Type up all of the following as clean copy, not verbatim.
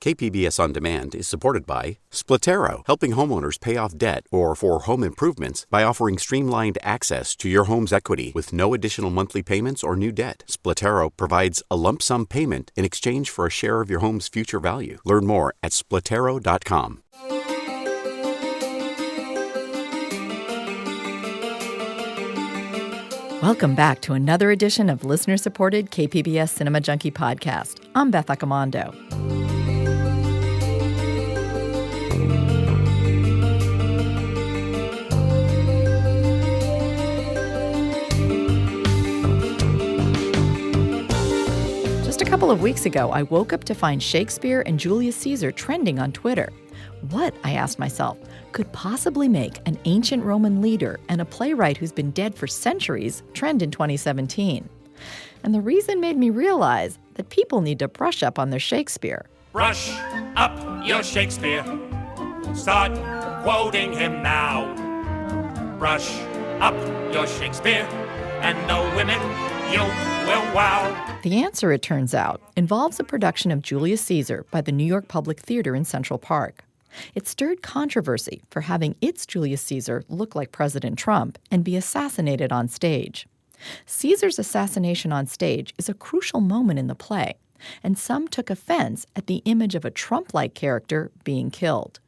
KPBS On Demand is supported by Splatero, helping homeowners pay off debt or for home improvements by offering streamlined access to your home's equity with no additional monthly payments or new debt. Splatero provides a lump sum payment in exchange for a share of your home's future value. Learn more at splatero.com. Welcome back to another edition of listener-supported KPBS Cinema Junkie podcast. I'm Beth Accomando. Just a couple of weeks ago, I woke up to find Shakespeare and Julius Caesar trending on Twitter. What, I asked myself, could possibly make an ancient Roman leader and a playwright who's been dead for centuries trend in 2017? And the reason made me realize that people need to brush up on their Shakespeare. Brush up your Shakespeare. Start quoting him now. Brush up your Shakespeare, and the women you will wow. The answer, it turns out, involves a production of Julius Caesar by the New York Public Theater in Central Park. It stirred controversy for having its Julius Caesar look like President Trump and be assassinated on stage. Caesar's assassination on stage is a crucial moment in the play, and some took offense at the image of a Trump-like character being killed.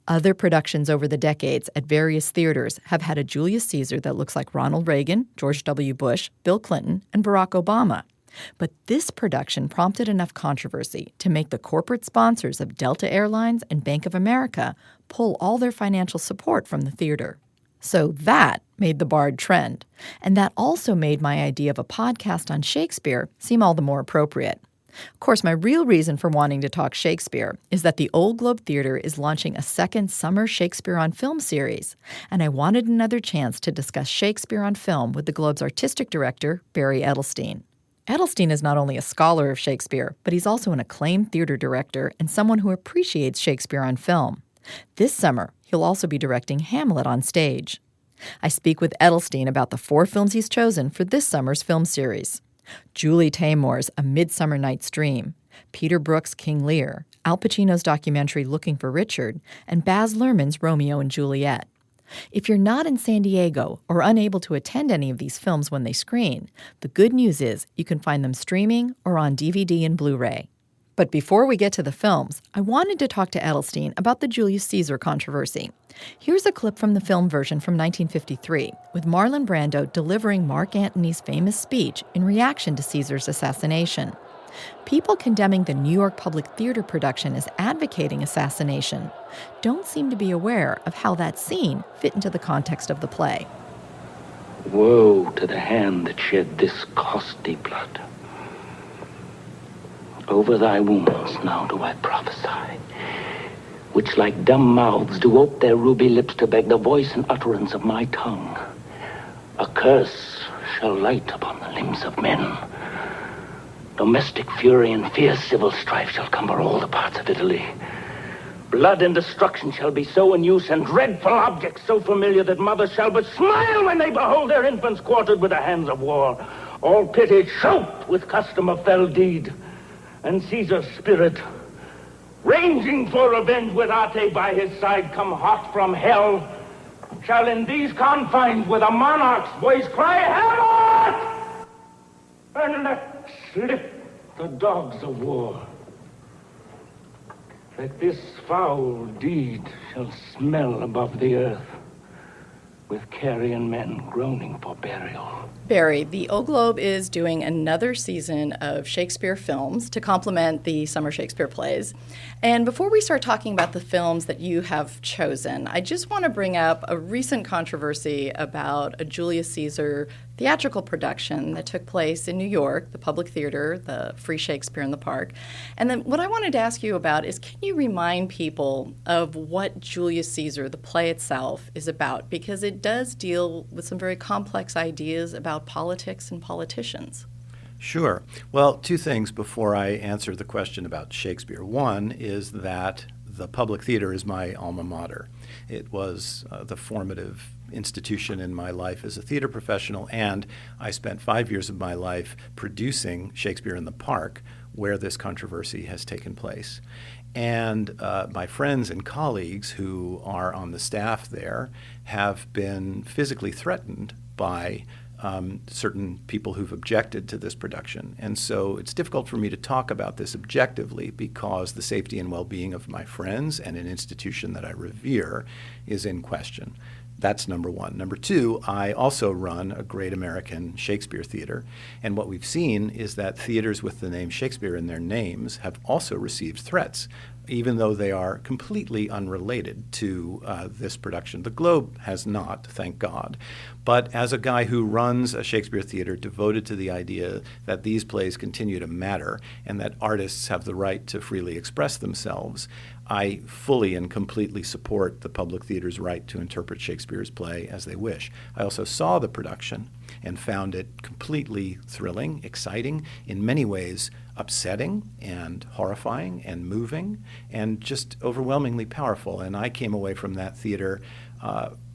Other productions over the decades at various theaters have had a Julius Caesar that looks like Ronald Reagan, George W. Bush, Bill Clinton, and Barack Obama. But this production prompted enough controversy to make the corporate sponsors of Delta Airlines and Bank of America pull all their financial support from the theater. So that made the Bard trend. And that also made my idea of a podcast on Shakespeare seem all the more appropriate. Of course, my real reason for wanting to talk Shakespeare is that the Old Globe Theater is launching a second Summer Shakespeare on Film series, and I wanted another chance to discuss Shakespeare on film with the Globe's artistic director, Barry Edelstein. Edelstein is not only a scholar of Shakespeare, but he's also an acclaimed theater director and someone who appreciates Shakespeare on film. This summer, he'll also be directing Hamlet on stage. I speak with Edelstein about the 4 films he's chosen for this summer's film series: Julie Taymor's A Midsummer Night's Dream, Peter Brook's King Lear, Al Pacino's documentary Looking for Richard, and Baz Luhrmann's Romeo and Juliet. If you're not in San Diego or unable to attend any of these films when they screen, the good news is you can find them streaming or on DVD and Blu-ray. But before we get to the films, I wanted to talk to Edelstein about the Julius Caesar controversy. Here's a clip from the film version from 1953, with Marlon Brando delivering Mark Antony's famous speech in reaction to Caesar's assassination. People condemning the New York Public Theater production as advocating assassination don't seem to be aware of how that scene fit into the context of the play. Woe to the hand that shed this costly blood. Over thy wounds now do I prophesy, which like dumb mouths do ope their ruby lips to beg the voice and utterance of my tongue. A curse shall light upon the limbs of men. Domestic fury and fierce civil strife shall cumber all the parts of Italy. Blood and destruction shall be so in use, and dreadful objects so familiar that mothers shall but smile when they behold their infants quartered with the hands of war. All pity choked with custom of fell deed. And Caesar's spirit, ranging for revenge with Ate by his side, come hot from hell, shall in these confines with a monarch's voice cry, Hamlet! And let slip the dogs of war. That this foul deed shall smell above the earth, with carrion men groaning for burial. Barry, the Old Globe is doing another season of Shakespeare films to complement the Summer Shakespeare plays. And before we start talking about the films that you have chosen, I just want to bring up a recent controversy about a Julius Caesar theatrical production that took place in New York, the Public Theater, the Free Shakespeare in the Park. And then what I wanted to ask you about is, can you remind people of what Julius Caesar, the play itself, is about? Because it does deal with some very complex ideas about politics and politicians. Sure. Well, 2 things before I answer the question about Shakespeare. One is that the Public Theater is my alma mater. It was the formative institution in my life as a theater professional, and I spent 5 years of my life producing Shakespeare in the Park, where this controversy has taken place. And my friends and colleagues who are on the staff there have been physically threatened by certain people who've objected to this production. And so it's difficult for me to talk about this objectively because the safety and well-being of my friends and an institution that I revere is in question. That's number one. Number two, I also run a great American Shakespeare theater, and what we've seen is that theaters with the name Shakespeare in their names have also received threats, even though they are completely unrelated to this production. The Globe has not, thank God. But as a guy who runs a Shakespeare theater devoted to the idea that these plays continue to matter and that artists have the right to freely express themselves, I fully and completely support the public theater's right to interpret Shakespeare's play as they wish. I also saw the production and found it completely thrilling, exciting, in many ways upsetting and horrifying and moving and just overwhelmingly powerful. And I came away from that theater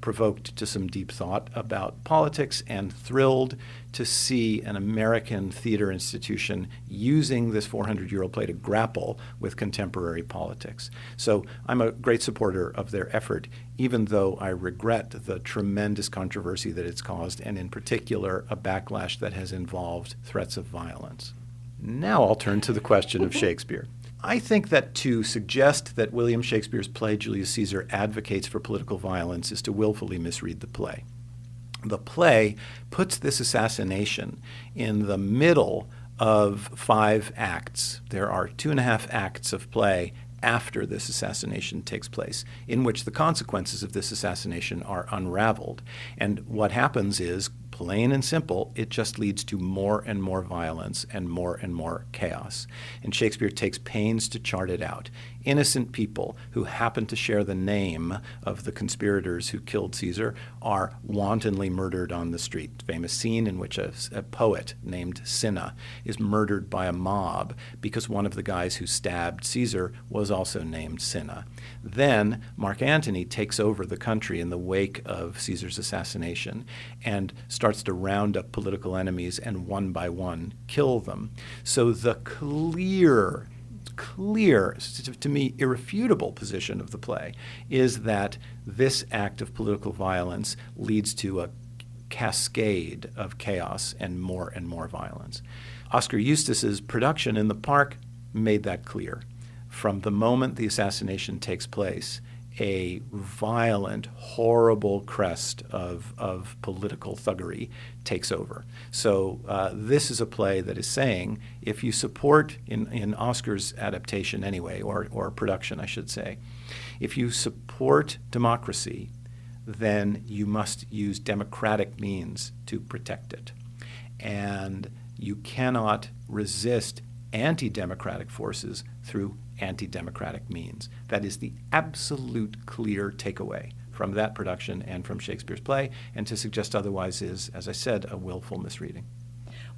provoked to some deep thought about politics and thrilled to see an American theater institution using this 400-year-old play to grapple with contemporary politics. So I'm a great supporter of their effort, even though I regret the tremendous controversy that it's caused, and in particular, a backlash that has involved threats of violence. Now I'll turn to the question of Shakespeare. I think that to suggest that William Shakespeare's play Julius Caesar advocates for political violence is to willfully misread the play. The play puts this assassination in the middle of 5 acts. There are 2.5 acts of play after this assassination takes place, in which the consequences of this assassination are unraveled. And what happens is, plain and simple, it just leads to more and more violence and more chaos. And Shakespeare takes pains to chart it out. Innocent people who happen to share the name of the conspirators who killed Caesar are wantonly murdered on the street. Famous scene in which a poet named Cinna is murdered by a mob because one of the guys who stabbed Caesar was also named Cinna. Then Mark Antony takes over the country in the wake of Caesar's assassination and starts to round up political enemies and one by one kill them. So the clear, to me, irrefutable position of the play is that this act of political violence leads to a cascade of chaos and more violence. Oscar Eustis's production in the park made that clear. From the moment the assassination takes place, a violent, horrible crest of political thuggery takes over. So this is a play that is saying, if you support, in Oscar's adaptation anyway, or production I should say, if you support democracy, then you must use democratic means to protect it. And you cannot resist anti-democratic forces through anti-democratic means. That is the absolute clear takeaway from that production and from Shakespeare's play, and to suggest otherwise is, as I said, a willful misreading.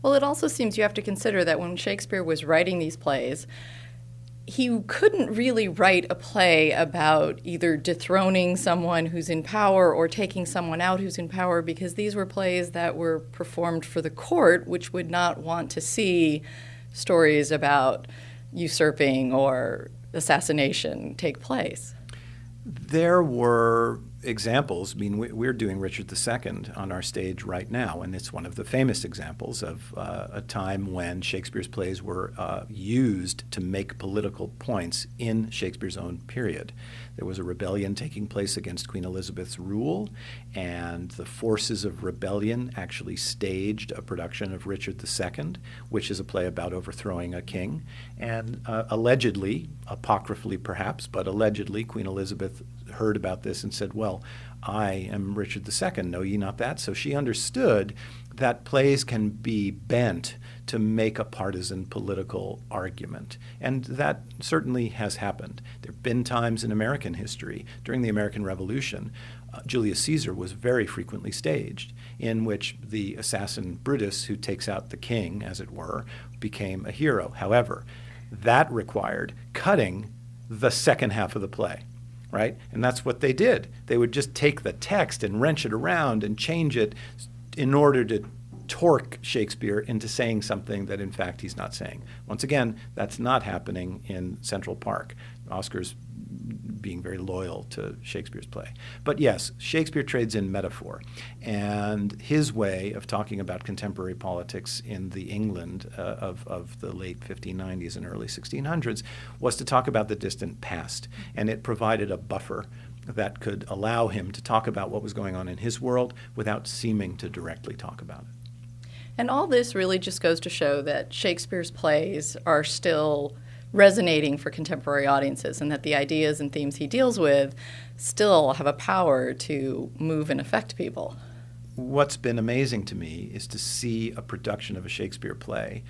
Well, it also seems you have to consider that when Shakespeare was writing these plays, he couldn't really write a play about either dethroning someone who's in power or taking someone out who's in power, because these were plays that were performed for the court, which would not want to see stories about usurping or assassination take place. There were examples. I mean, we're doing Richard II on our stage right now, and it's one of the famous examples of a time when Shakespeare's plays were used to make political points in Shakespeare's own period. There was a rebellion taking place against Queen Elizabeth's rule, and the forces of rebellion actually staged a production of Richard II, which is a play about overthrowing a king. And allegedly, apocryphally perhaps, but allegedly, Queen Elizabeth heard about this and said, well, I am Richard II, know ye not that? So she understood that plays can be bent to make a partisan political argument. And that certainly has happened. There have been times in American history, during the American Revolution, Julius Caesar was very frequently staged, in which the assassin Brutus, who takes out the king, as it were, became a hero. However, that required cutting the second half of the play. Right? And that's what they did. They would just take the text and wrench it around and change it in order to torque Shakespeare into saying something that in fact he's not saying. Once again, that's not happening in Central Park. Oscars being very loyal to Shakespeare's play. But yes, Shakespeare trades in metaphor. And his way of talking about contemporary politics in the England of the late 1590s and early 1600s was to talk about the distant past. And it provided a buffer that could allow him to talk about what was going on in his world without seeming to directly talk about it. And all this really just goes to show that Shakespeare's plays are still resonating for contemporary audiences, and that the ideas and themes he deals with still have a power to move and affect people. What's been amazing to me is to see a production of a Shakespeare play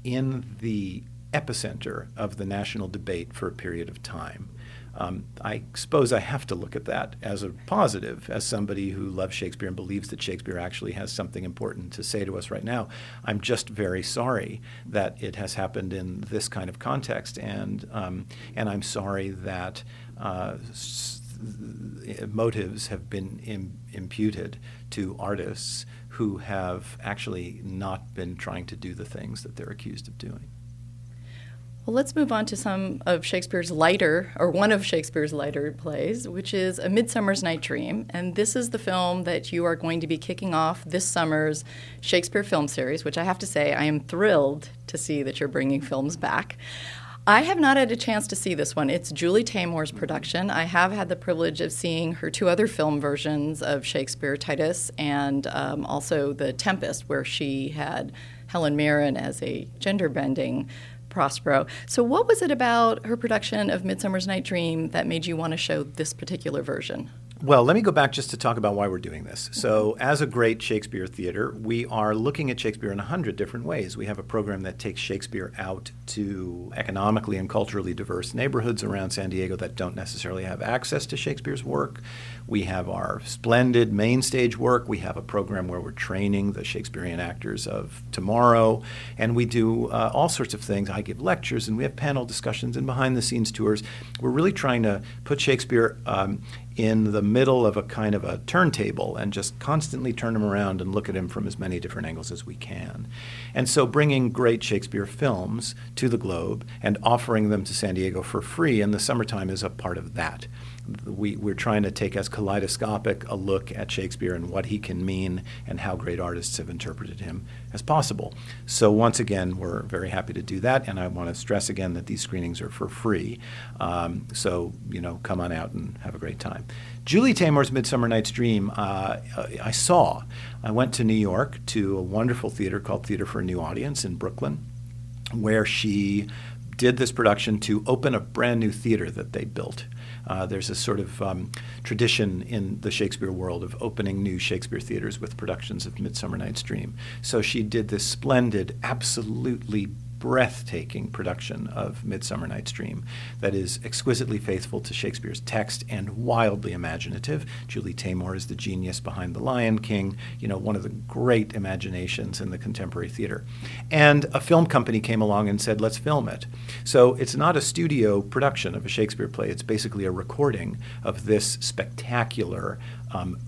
in the epicenter of the national debate for a period of time. I suppose I have to look at that as a positive, as somebody who loves Shakespeare and believes that Shakespeare actually has something important to say to us right now. I'm just very sorry that it has happened in this kind of context, and I'm sorry that motives have been imputed to artists who have actually not been trying to do the things that they're accused of doing. Well, let's move on to some of Shakespeare's lighter, or one of Shakespeare's lighter plays, which is A Midsummer's Night Dream. And this is the film that you are going to be kicking off this summer's Shakespeare film series, which I have to say I am thrilled to see that you're bringing films back. I have not had a chance to see this one. It's Julie Taymor's production. I have had the privilege of seeing her two other film versions of Shakespeare, Titus, and also The Tempest, where she had Helen Mirren as a gender-bending Prospero. So what was it about her production of Midsummer's Night Dream that made you want to show this particular version? Well, let me go back just to talk about why we're doing this. So as a great Shakespeare theater, we are looking at Shakespeare in 100 different ways. We have a program that takes Shakespeare out to economically and culturally diverse neighborhoods around San Diego that don't necessarily have access to Shakespeare's work. We have our splendid main stage work. We have a program where we're training the Shakespearean actors of tomorrow. And we do all sorts of things. I give lectures, and we have panel discussions and behind-the-scenes tours. We're really trying to put Shakespeare in the middle of a kind of a turntable and just constantly turn him around and look at him from as many different angles as we can. And so bringing great Shakespeare films to the globe and offering them to San Diego for free in the summertime is a part of that. We're trying to take as kaleidoscopic a look at Shakespeare and what he can mean and how great artists have interpreted him as possible. So once again, we're very happy to do that, and I want to stress again that these screenings are for free. So, come on out and have a great time. Julie Taymor's Midsummer Night's Dream, I went to New York to a wonderful theater called Theater for a New Audience in Brooklyn, where she did this production to open a brand new theater that they built. There's a sort of tradition in the Shakespeare world of opening new Shakespeare theaters with productions of Midsummer Night's Dream. So she did this splendid, absolutely breathtaking production of Midsummer Night's Dream that is exquisitely faithful to Shakespeare's text and wildly imaginative. Julie Taymor is the genius behind The Lion King, one of the great imaginations in the contemporary theater. And a film company came along and said, let's film it. So it's not a studio production of a Shakespeare play. It's basically a recording of this spectacular,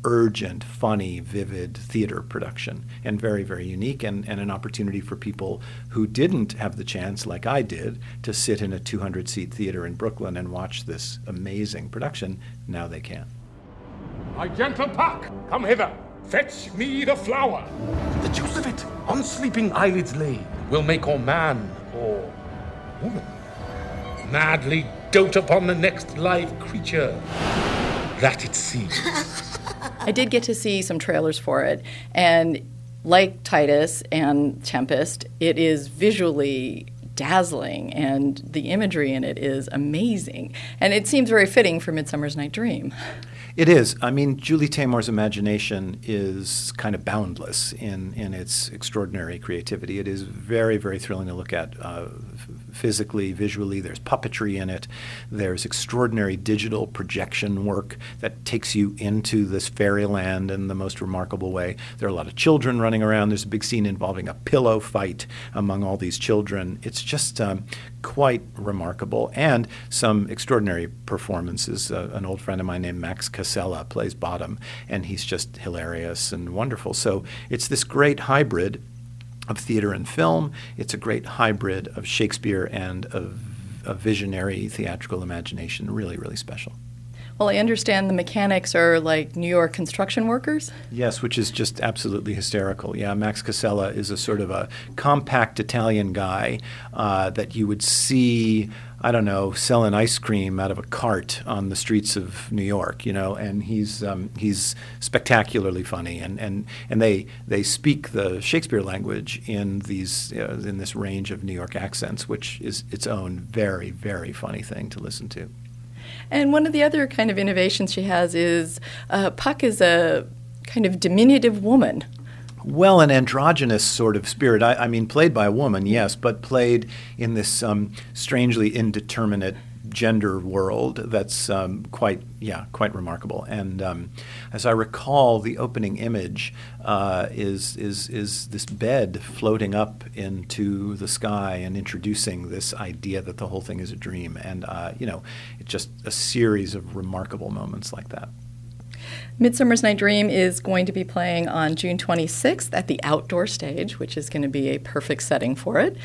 urgent, funny, vivid theater production, and very, very unique, and an opportunity for people who didn't have the chance, like I did, to sit in a 200-seat theater in Brooklyn and watch this amazing production. Now they can. My gentle Puck, come hither. Fetch me the flower. The juice of it, on sleeping eyelids laid, will make or man or woman madly dote upon the next live creature that it sees. I did get to see some trailers for it, and like Titus and Tempest, it is visually dazzling, and the imagery in it is amazing. And it seems very fitting for Midsummer's Night Dream. It is. I mean, Julie Taymor's imagination is kind of boundless in its extraordinary creativity. It is very, very thrilling to look at physically, visually. There's puppetry in it. There's extraordinary digital projection work that takes you into this fairyland in the most remarkable way. There are a lot of children running around. There's a big scene involving a pillow fight among all these children. It's just quite remarkable, and some extraordinary performances. An old friend of mine named Max Casella plays Bottom, and he's just hilarious and wonderful. So it's this great hybrid of theater and film. It's a great hybrid of Shakespeare and of a visionary theatrical imagination, really, really special. Well, I understand the mechanics are like New York construction workers? Yes, which is just absolutely hysterical. Yeah, Max Casella is a sort of a compact Italian guy that you would see, I don't know, selling ice cream out of a cart on the streets of New York, and he's spectacularly funny, and they speak the Shakespeare language in this range of New York accents, which is its own very, very funny thing to listen to. And one of the other kind of innovations she has is Puck is a kind of diminutive woman. Well, an androgynous sort of spirit. I mean, played by a woman, yes, but played in this strangely indeterminate gender world that's quite remarkable. And as I recall, the opening image is this bed floating up into the sky and introducing this idea that the whole thing is a dream. And it's just a series of remarkable moments like that. Midsummer's Night Dream is going to be playing on June 26th at the Outdoor Stage, which is going to be a perfect setting for it.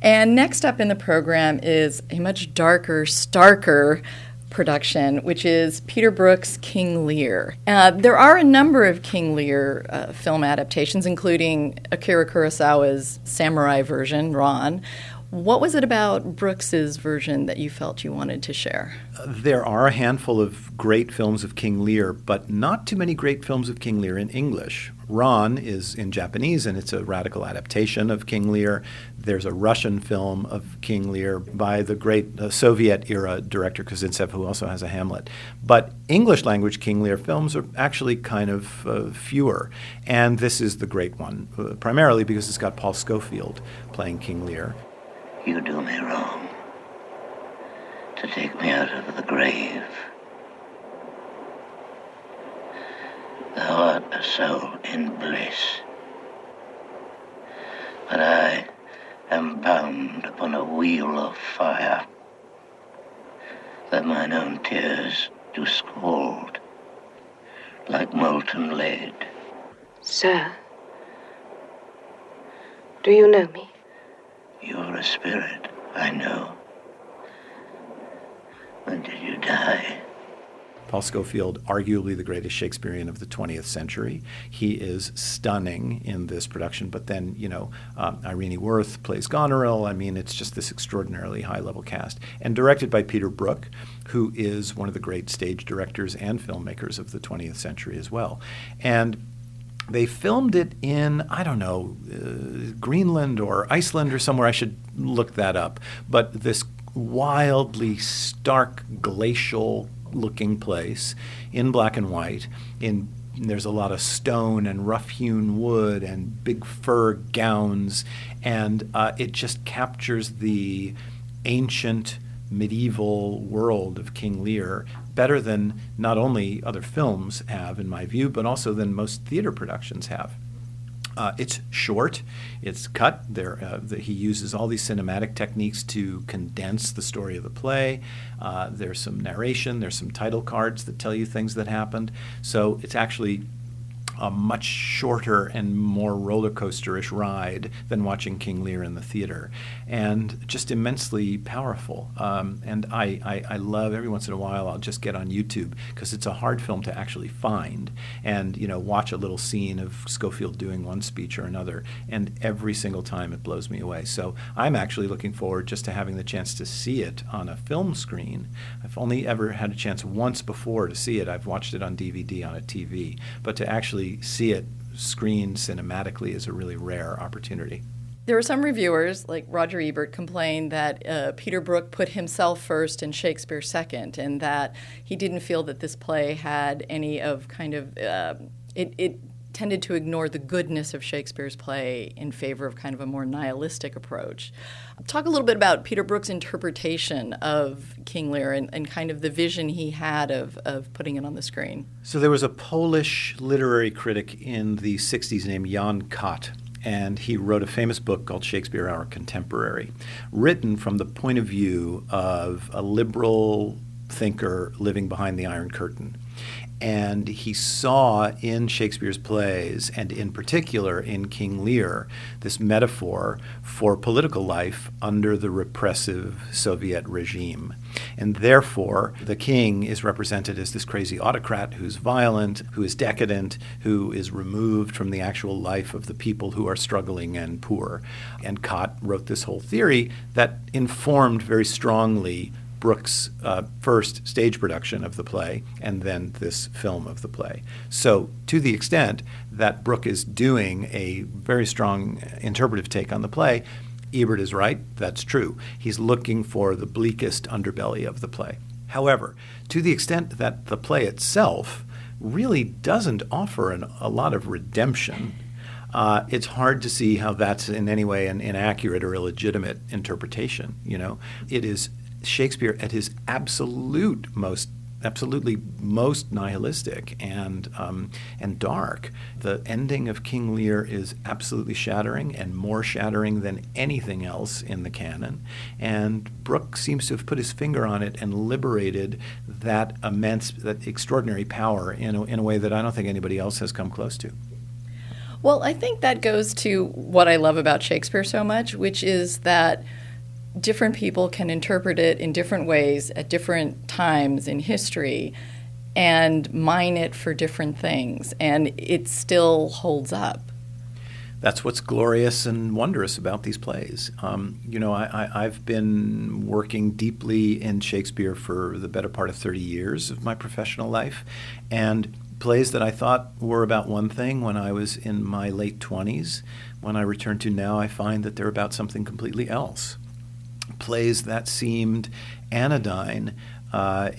And next up in the program is a much darker, starker production, which is Peter Brook's King Lear. There are a number of King Lear film adaptations, including Akira Kurosawa's samurai version, Ron. What was it about Brooks's version that you felt you wanted to share? There are a handful of great films of King Lear, but not too many great films of King Lear in English. Ron is in Japanese, and it's a radical adaptation of King Lear. There's a Russian film of King Lear by the great Soviet-era director Kozintsev, who also has a Hamlet. But English-language King Lear films are actually kind of fewer, and this is the great one, primarily because it's got Paul Scofield playing King Lear. You do me wrong to take me out of the grave. Thou art a soul in bliss, but I am bound upon a wheel of fire, that mine own tears do scald like molten lead. Sir, do you know me? You're a spirit, I know. When did you die? Paul Scofield, arguably the greatest Shakespearean of the 20th century. He is stunning in this production, but then, Irene Worth plays Goneril. I mean, it's just this extraordinarily high-level cast. And directed by Peter Brook, who is one of the great stage directors and filmmakers of the 20th century as well. And they filmed it in, Greenland or Iceland or somewhere. I should look that up. But this wildly stark, glacial-looking place in black and white. There's a lot of stone and rough-hewn wood and big fur gowns. And it just captures the ancient medieval world of King Lear better than not only other films have, in my view, but also than most theater productions have. It's short, it's cut. He uses all these cinematic techniques to condense the story of the play. There's some narration, there's some title cards that tell you things that happened. So it's actually a much shorter and more roller coaster-ish ride than watching King Lear in the theater, and just immensely powerful. And I love, every once in a while, I'll just get on YouTube, because it's a hard film to actually find, and watch a little scene of Scofield doing one speech or another, and every single time it blows me away. So I'm actually looking forward just to having the chance to see it on a film screen. I've only ever had a chance once before to see it. I've watched it on DVD on a TV, but to actually see it screened cinematically is a really rare opportunity. There are some reviewers, like Roger Ebert, complained that Peter Brook put himself first and Shakespeare second, and that he didn't feel that this play had any of it tended to ignore the goodness of Shakespeare's play in favor of kind of a more nihilistic approach. Talk a little bit about Peter Brook's interpretation of King Lear and kind of the vision he had of putting it on the screen. So there was a Polish literary critic in the 60s named Jan Kot, and he wrote a famous book called Shakespeare, Our Contemporary, written from the point of view of a liberal thinker living behind the Iron Curtain. And he saw in Shakespeare's plays, and in particular in King Lear, this metaphor for political life under the repressive Soviet regime. And therefore, the king is represented as this crazy autocrat who's violent, who is decadent, who is removed from the actual life of the people who are struggling and poor. And Cott wrote this whole theory that informed very strongly Brooks' first stage production of the play and then this film of the play. So to the extent that Brooke is doing a very strong interpretive take on the play, Ebert is right, that's true. He's looking for the bleakest underbelly of the play. However, to the extent that the play itself really doesn't offer a lot of redemption, it's hard to see how that's in any way an inaccurate or illegitimate interpretation. It is Shakespeare at his absolutely most nihilistic and dark. The ending of King Lear is absolutely shattering and more shattering than anything else in the canon. And Brooke seems to have put his finger on it and liberated that extraordinary power in a way that I don't think anybody else has come close to. Well, I think that goes to what I love about Shakespeare so much, which is that different people can interpret it in different ways at different times in history and mine it for different things, and it still holds up. That's what's glorious and wondrous about these plays. I've been working deeply in Shakespeare for the better part of 30 years of my professional life, and plays that I thought were about one thing when I was in my late 20s, when I return to now, I find that they're about something completely else. Plays that seemed anodyne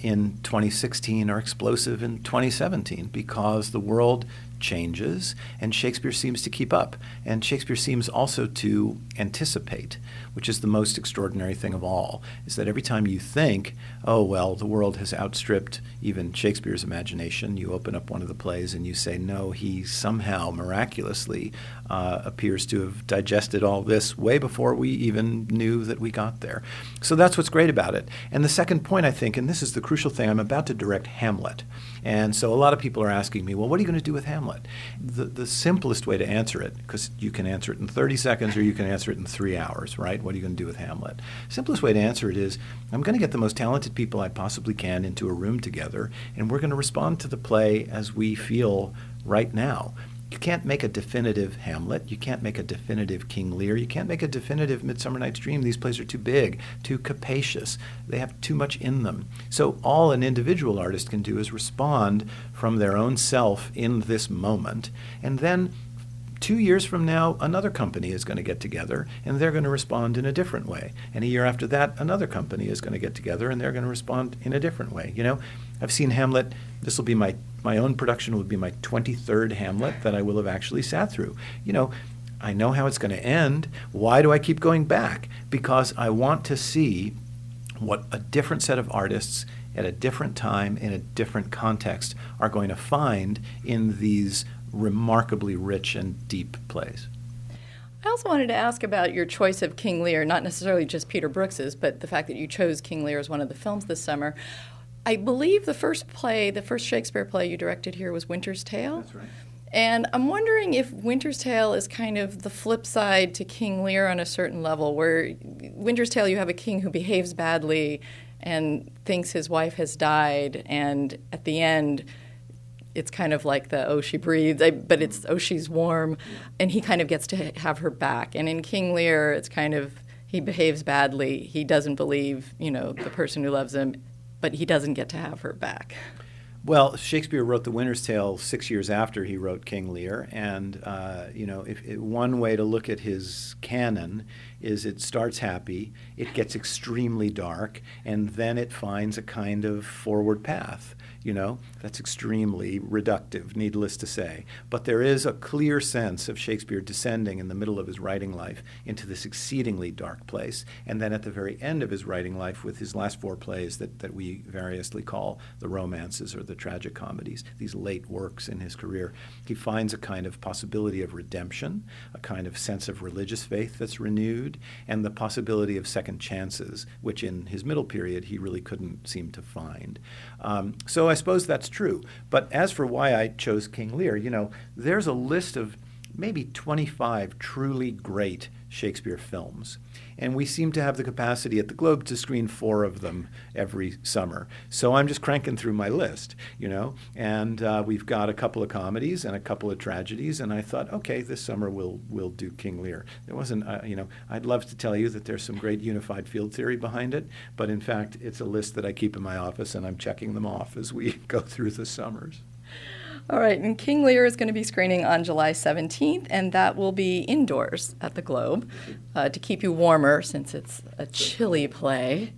in 2016 are explosive in 2017 because the world changes and Shakespeare seems to keep up. And Shakespeare seems also to anticipate, which is the most extraordinary thing of all, is that every time you think, oh, well, the world has outstripped even Shakespeare's imagination, you open up one of the plays and you say, no, he somehow miraculously appears to have digested all this way before we even knew that we got there. So that's what's great about it. And the second point, I think, and this is the crucial thing, I'm about to direct Hamlet. And so a lot of people are asking me, well, what are you going to do with Hamlet? The simplest way to answer it, because you can answer it in 30 seconds or you can answer it in 3 hours, right? What are you going to do with Hamlet? Simplest way to answer it is, I'm going to get the most talented people I possibly can into a room together, and we're going to respond to the play as we feel right now. You can't make a definitive Hamlet. You can't make a definitive King Lear. You can't make a definitive Midsummer Night's Dream. These plays are too big, too capacious. They have too much in them. So all an individual artist can do is respond from their own self in this moment. And then 2 years from now, another company is going to get together, and they're going to respond in a different way. And a year after that, another company is going to get together, and they're going to respond in a different way. I've seen Hamlet. This will be my own production will be my 23rd Hamlet that I will have actually sat through. I know how it's going to end. Why do I keep going back? Because I want to see what a different set of artists at a different time, in a different context, are going to find in these remarkably rich and deep plays. I also wanted to ask about your choice of King Lear, not necessarily just Peter Brooks's, but the fact that you chose King Lear as one of the films this summer. I believe the first Shakespeare play you directed here was Winter's Tale. That's right. And I'm wondering if Winter's Tale is kind of the flip side to King Lear on a certain level, where Winter's Tale you have a king who behaves badly and thinks his wife has died, and at the end it's kind of like the, oh, she breathes, but it's, oh, she's warm, and he kind of gets to have her back. And in King Lear, it's kind of, he behaves badly, he doesn't believe, the person who loves him, but he doesn't get to have her back. Well, Shakespeare wrote The Winter's Tale 6 years after he wrote King Lear, and one way to look at his canon is it starts happy, it gets extremely dark, and then it finds a kind of forward path. That's extremely reductive, needless to say. But there is a clear sense of Shakespeare descending in the middle of his writing life into this exceedingly dark place. And then at the very end of his writing life, with his last 4 plays that we variously call the romances or the tragic comedies, these late works in his career, he finds a kind of possibility of redemption, a kind of sense of religious faith that's renewed, valued, and the possibility of second chances, which in his middle period he really couldn't seem to find. So I suppose that's true. But as for why I chose King Lear, there's a list of maybe 25 truly great Shakespeare films. And we seem to have the capacity at the Globe to screen 4 of them every summer. So I'm just cranking through my list, and we've got a couple of comedies and a couple of tragedies. And I thought, okay, this summer we'll do King Lear. There wasn't, I'd love to tell you that there's some great unified field theory behind it, but in fact, it's a list that I keep in my office, and I'm checking them off as we go through the summers. All right, and King Lear is going to be screening on July 17th, and that will be indoors at the Globe to keep you warmer since it's a chilly play.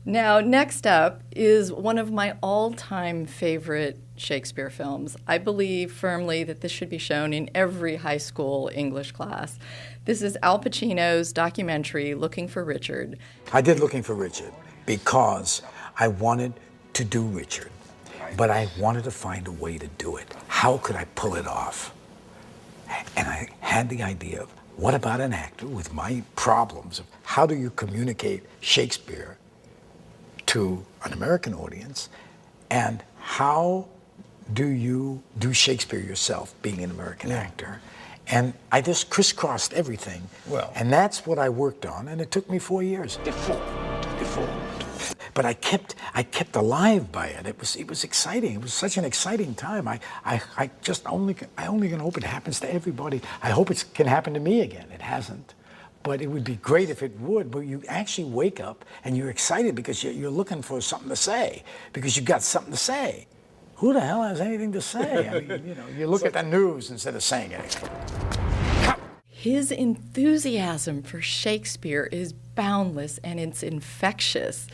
Now, next up is one of my all-time favorite Shakespeare films. I believe firmly that this should be shown in every high school English class. This is Al Pacino's documentary, Looking for Richard. I did Looking for Richard because I wanted to do Richard. But I wanted to find a way to do it. How could I pull it off? And I had the idea of, what about an actor with my problems of how do you communicate Shakespeare to an American audience, and how do you do Shakespeare yourself, being an American actor? And I just crisscrossed everything. Well, and that's what I worked on, and it took me 4 years. Deformed. But I kept alive by it. It was exciting. It was such an exciting time. I only can hope it happens to everybody. I hope it can happen to me again. It hasn't. But it would be great if it would. But you actually wake up and you're excited because you're looking for something to say, because you've got something to say. Who the hell has anything to say? I mean, you look at the news instead of saying anything. His enthusiasm for Shakespeare is boundless, and it's infectious.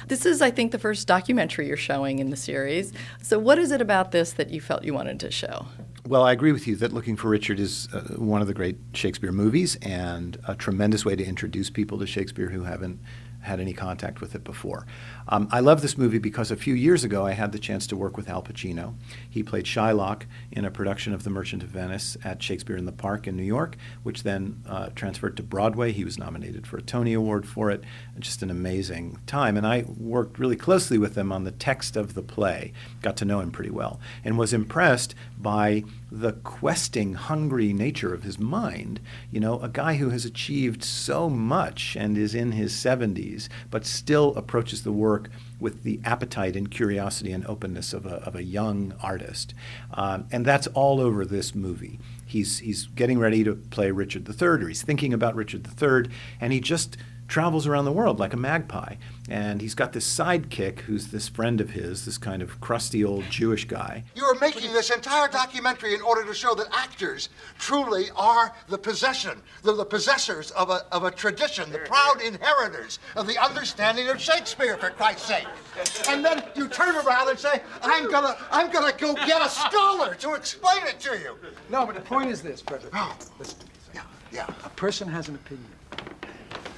This is, I think, the first documentary you're showing in the series. So what is it about this that you felt you wanted to show? Well, I agree with you that Looking for Richard is one of the great Shakespeare movies, and a tremendous way to introduce people to Shakespeare who haven't had any contact with it before. I love this movie because a few years ago I had the chance to work with Al Pacino. He played Shylock in a production of The Merchant of Venice at Shakespeare in the Park in New York, which then transferred to Broadway. He was nominated for a Tony Award for it. Just an amazing time. And I worked really closely with him on the text of the play, got to know him pretty well, and was impressed by the questing, hungry nature of his mind. A guy who has achieved so much and is in his 70s, but still approaches the work with the appetite and curiosity and openness of a young artist. And that's all over this movie. He's getting ready to play Richard III, or he's thinking about Richard III, and he just travels around the world like a magpie. And he's got this sidekick who's this friend of his, this kind of crusty old Jewish guy. You are making this entire documentary in order to show that actors truly are the possessors of a tradition, the proud inheritors of the understanding of Shakespeare, for Christ's sake. And then you turn around and say, I'm gonna go get a scholar to explain it to you. No, but the point is this, Frederick. Oh. Listen to me. Yeah. A person has an opinion.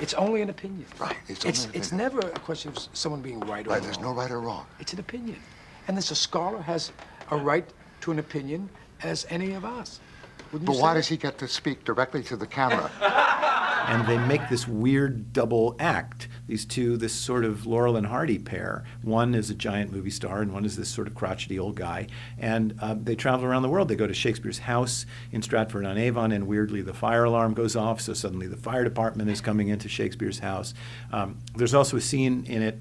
It's only an opinion. Right. It's never a question of someone being right or wrong. Right, there's no right or wrong. It's an opinion. And a scholar has a right to an opinion as any of us. But why does he get to speak directly to the camera? And they make this weird double act, these two, this sort of Laurel and Hardy pair. One is a giant movie star, and one is this sort of crotchety old guy. And they travel around the world. They go to Shakespeare's house in Stratford-on-Avon, and weirdly the fire alarm goes off, so suddenly the fire department is coming into Shakespeare's house. There's also a scene in it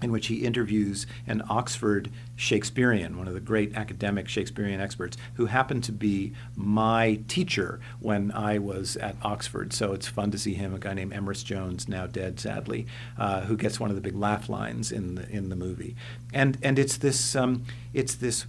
in which he interviews an Oxford Shakespearean, one of the great academic Shakespearean experts, who happened to be my teacher when I was at Oxford. So it's fun to see him, a guy named Emrys Jones, now dead sadly, who gets one of the big laugh lines in the movie. And it's this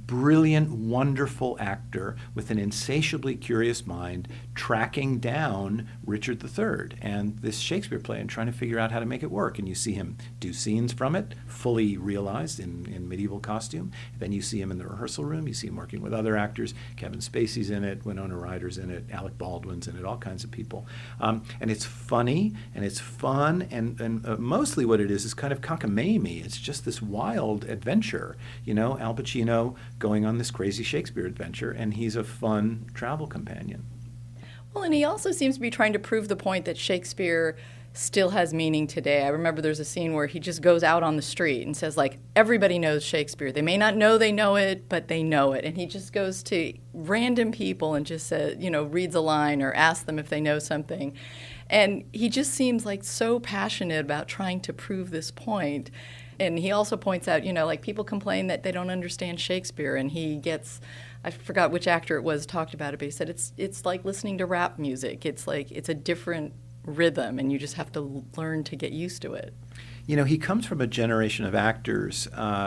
brilliant, wonderful actor with an insatiably curious mind tracking down Richard III and this Shakespeare play and trying to figure out how to make it work. And you see him do scenes from it, fully realized in medieval costume. Then you see him in the rehearsal room. You see him working with other actors. Kevin Spacey's in it, Winona Ryder's in it, Alec Baldwin's in it, all kinds of people. And it's funny, and it's fun, and mostly what it is kind of cockamamie. It's just this wild adventure. Al Pacino going on this crazy Shakespeare adventure, and he's a fun travel companion. Well, and he also seems to be trying to prove the point that Shakespeare still has meaning today. I remember there's a scene where he just goes out on the street and says, like, everybody knows Shakespeare. They may not know they know it, but they know it. And he just goes to random people and just says, reads a line or asks them if they know something. And he just seems like so passionate about trying to prove this point. And he also points out, like people complain that they don't understand Shakespeare, and he gets, I forgot which actor it was talked about it, but he said it's like listening to rap music. It's like it's a different rhythm, and you just have to learn to get used to it. He comes from a generation of actors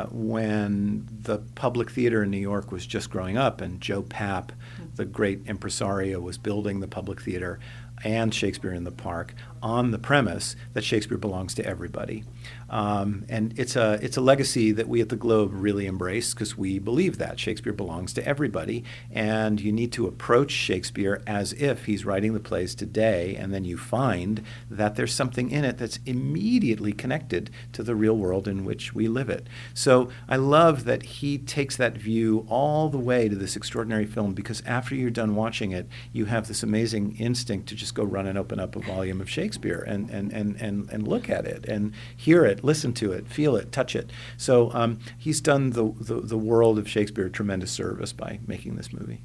when the public theater in New York was just growing up, and Joe Papp, the great impresario, was building the public theater and Shakespeare in the Park on the premise that Shakespeare belongs to everybody. And it's a legacy that we at the Globe really embrace, because we believe that Shakespeare belongs to everybody, and you need to approach Shakespeare as if he's writing the plays today, and then you find that there's something in it that's immediately connected to the real world in which we live it. So I love that he takes that view all the way to this extraordinary film, because after you're done watching it, you have this amazing instinct to just go run and open up a volume of Shakespeare and look at it and hear it, listen to it, feel it, touch it. So he's done the world of Shakespeare a tremendous service by making this movie.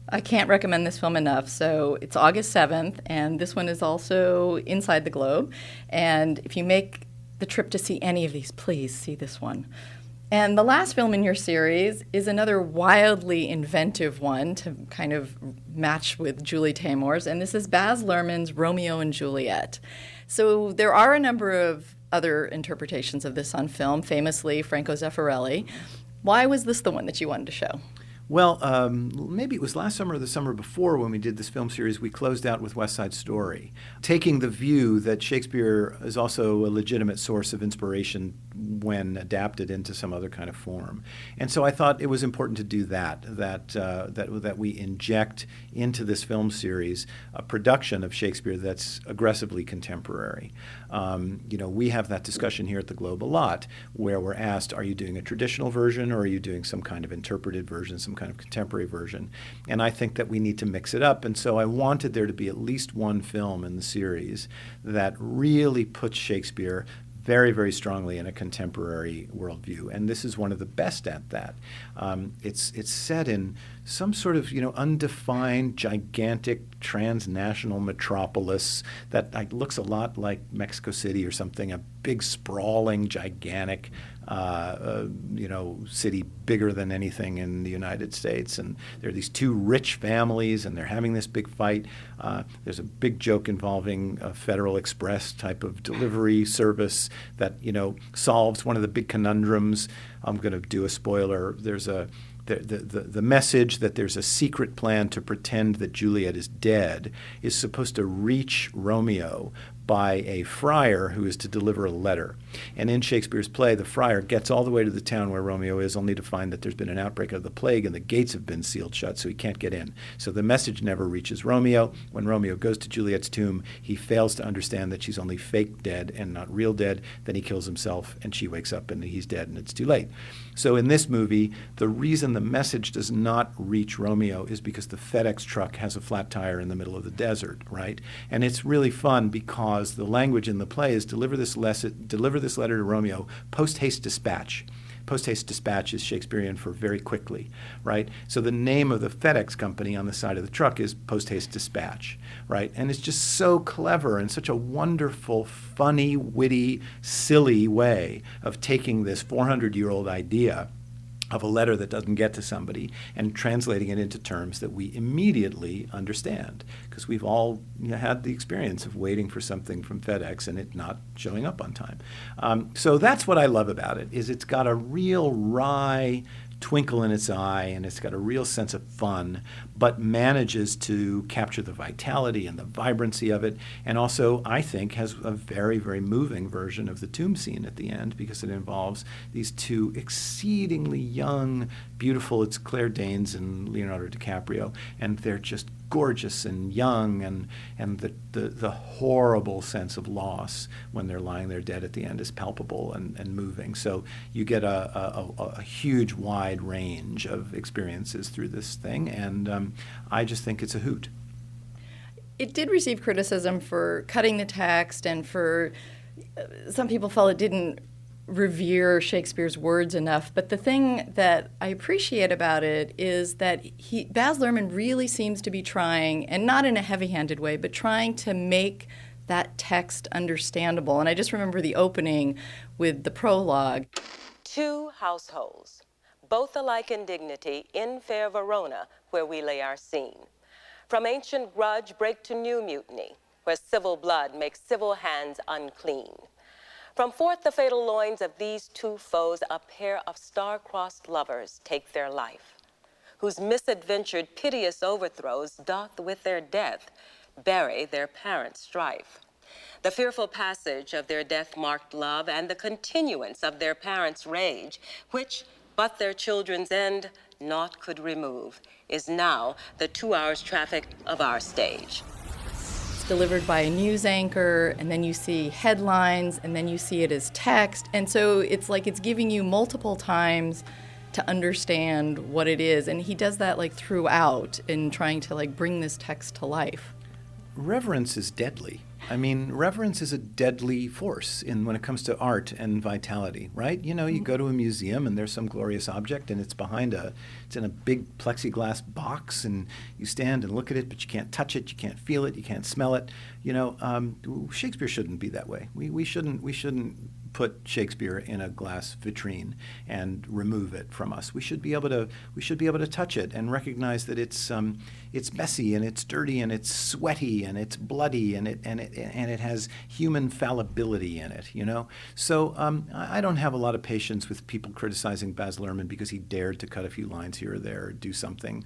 I can't recommend this film enough. So it's August 7th, and this one is also inside the Globe. And if you make the trip to see any of these, please see this one. And the last film in your series is another wildly inventive one to kind of match with Julie Taymor's, and this is Baz Luhrmann's Romeo and Juliet. So there are a number of other interpretations of this on film, famously Franco Zeffirelli. Why was this the one that you wanted to show? Well, maybe it was last summer or the summer before when we did this film series, we closed out with West Side Story, taking the view that Shakespeare is also a legitimate source of inspiration when adapted into some other kind of form. And so I thought it was important to do that we inject into this film series a production of Shakespeare that's aggressively contemporary. We have that discussion here at the Globe a lot, where we're asked, are you doing a traditional version, or are you doing some kind of interpreted version, some kind of contemporary version? And I think that we need to mix it up. And so I wanted there to be at least one film in the series that really puts Shakespeare very, very strongly in a contemporary worldview, and this is one of the best at that. It's set in some sort of undefined, gigantic, transnational metropolis that looks a lot like Mexico City or something. A big, sprawling, gigantic, city bigger than anything in the United States. And there are these two rich families, and they're having this big fight. There's a big joke involving a Federal Express type of delivery service that solves one of the big conundrums. I'm going to do a spoiler. There's the message that there's a secret plan to pretend that Juliet is dead is supposed to reach Romeo by a friar who is to deliver a letter. And in Shakespeare's play, the friar gets all the way to the town where Romeo is, only to find that there's been an outbreak of the plague and the gates have been sealed shut, so he can't get in. So the message never reaches Romeo. When Romeo goes to Juliet's tomb, he fails to understand that she's only fake dead and not real dead. Then he kills himself, and she wakes up and he's dead, and it's too late. So in this movie, the reason the message does not reach Romeo is because the FedEx truck has a flat tire in the middle of the desert, right? And it's really fun because the language in the play is deliver this letter to Romeo, post-haste dispatch. Post-haste dispatch is Shakespearean for very quickly, right? So the name of the FedEx company on the side of the truck is Post-haste dispatch, right? And it's just so clever and such a wonderful, funny, witty, silly way of taking this 400-year-old idea of a letter that doesn't get to somebody and translating it into terms that we immediately understand, because we've all had the experience of waiting for something from FedEx and it not showing up on time. So that's what I love about it, is it's got a real wry twinkle in its eye, and it's got a real sense of fun, but manages to capture the vitality and the vibrancy of it, and also, I think, has a very, very moving version of the tomb scene at the end, because it involves these two exceedingly young, beautiful, it's Claire Danes and Leonardo DiCaprio, and they're just gorgeous and young, and the horrible sense of loss when they're lying there dead at the end is palpable and moving. So you get a huge, wide range of experiences through this thing, and I just think it's a hoot. it did receive criticism for cutting the text, and for some people felt it didn't revere Shakespeare's words enough. But the thing that I appreciate about it is that Baz Luhrmann really seems to be trying, and not in a heavy-handed way, but trying to make that text understandable. And I just remember the opening with the prologue. Two households, both alike in dignity, in fair Verona, where we lay our scene. From ancient grudge break to new mutiny, where civil blood makes civil hands unclean. From forth the fatal loins of these two foes, a pair of star-crossed lovers take their life, whose misadventured piteous overthrows doth with their death bury their parents' strife. The fearful passage of their death-marked love and the continuance of their parents' rage, which but their children's end naught could remove, is now the 2 hours traffic of our stage. It's delivered by a news anchor, and then you see headlines, and then you see it as text. And so it's like it's giving you multiple times to understand what it is. And he does that like throughout in trying to like bring this text to life. Reverence is deadly. I mean, reverence is a deadly force when it comes to art and vitality, right? You know, you go to a museum and there's some glorious object and it's in a big plexiglass box, and you stand and look at it, but you can't touch it, you can't feel it, you can't smell it. You know, Shakespeare shouldn't be that way. We shouldn't put Shakespeare in a glass vitrine and remove it from us. We should be able to touch it and recognize that it's messy and it's dirty and it's sweaty and it's bloody and it has human fallibility in it, you know? So I don't have a lot of patience with people criticizing Baz Luhrmann because he dared to cut a few lines here or there, or do something,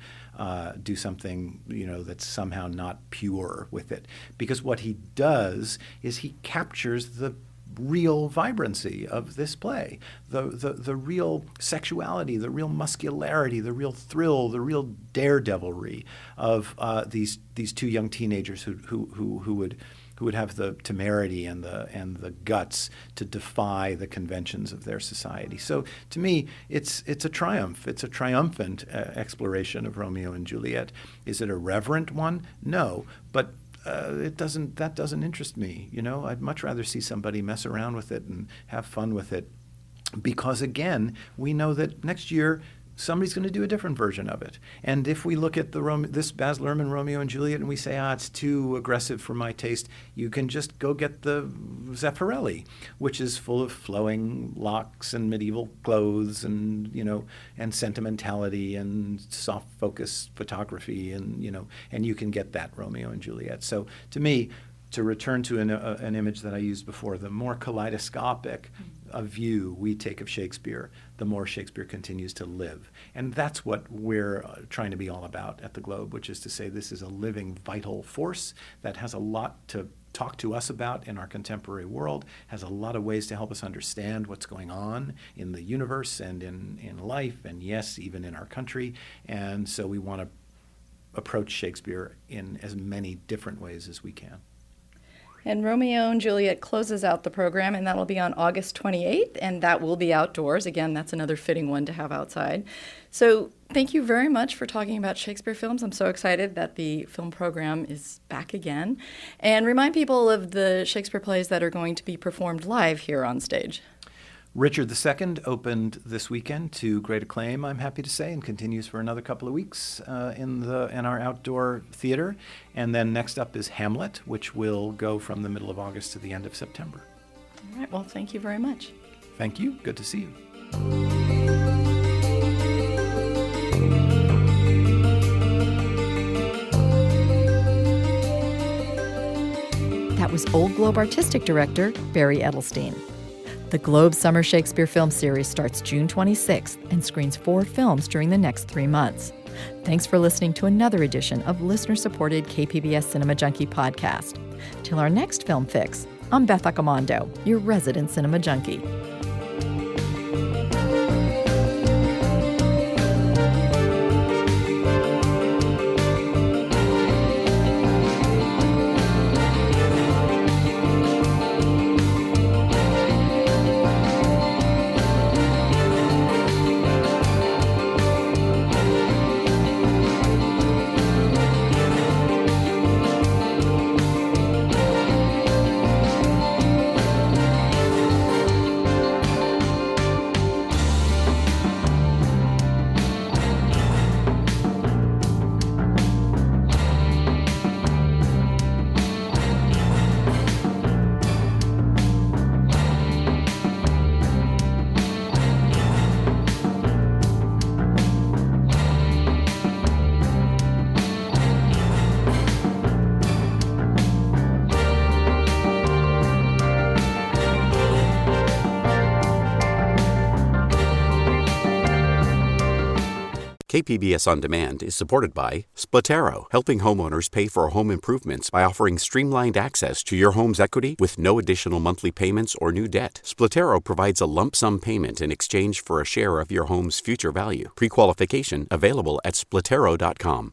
you know, that's somehow not pure with it. Because what he does is he captures the real vibrancy of this play, the real sexuality, the real muscularity, the real thrill, the real daredevilry of these two young teenagers who would have the temerity and the guts to defy the conventions of their society. So to me, it's a triumph. It's a triumphant exploration of Romeo and Juliet. Is it a reverent one? No, but that doesn't interest me. You know, I'd much rather see somebody mess around with it and have fun with it, because again, we know that next year somebody's going to do a different version of it. And if we look at this Baz Luhrmann Romeo and Juliet and we say, it's too aggressive for my taste, you can just go get the Zeffirelli, which is full of flowing locks and medieval clothes and, you know, and sentimentality and soft focus photography, and, you know, and you can get that Romeo and Juliet. So to me, to return to an image that I used before, the more kaleidoscopic a view we take of Shakespeare, the more Shakespeare continues to live. And that's what we're trying to be all about at the Globe, which is to say this is a living, vital force that has a lot to talk to us about in our contemporary world, has a lot of ways to help us understand what's going on in the universe and in life, and yes, even in our country. And so we want to approach Shakespeare in as many different ways as we can. And Romeo and Juliet closes out the program, and that'll be on August 28th, and that will be outdoors. Again, that's another fitting one to have outside. So thank you very much for talking about Shakespeare films. I'm so excited that the film program is back again. And remind people of the Shakespeare plays that are going to be performed live here on stage. Richard II opened this weekend to great acclaim, I'm happy to say, and continues for another couple of weeks in our outdoor theater. And then next up is Hamlet, which will go from the middle of August to the end of September. All right, well, thank you very much. Thank you. Good to see you. That was Old Globe Artistic Director Barry Edelstein. The Globe Summer Shakespeare Film Series starts June 26th and screens 4 films during the next 3 months. Thanks for listening to another edition of listener-supported KPBS Cinema Junkie podcast. Till our next Film Fix, I'm Beth Accomando, your resident cinema junkie. KPBS On Demand is supported by Splatero, helping homeowners pay for home improvements by offering streamlined access to your home's equity with no additional monthly payments or new debt. Splatero provides a lump sum payment in exchange for a share of your home's future value. Pre-qualification available at Splatero.com.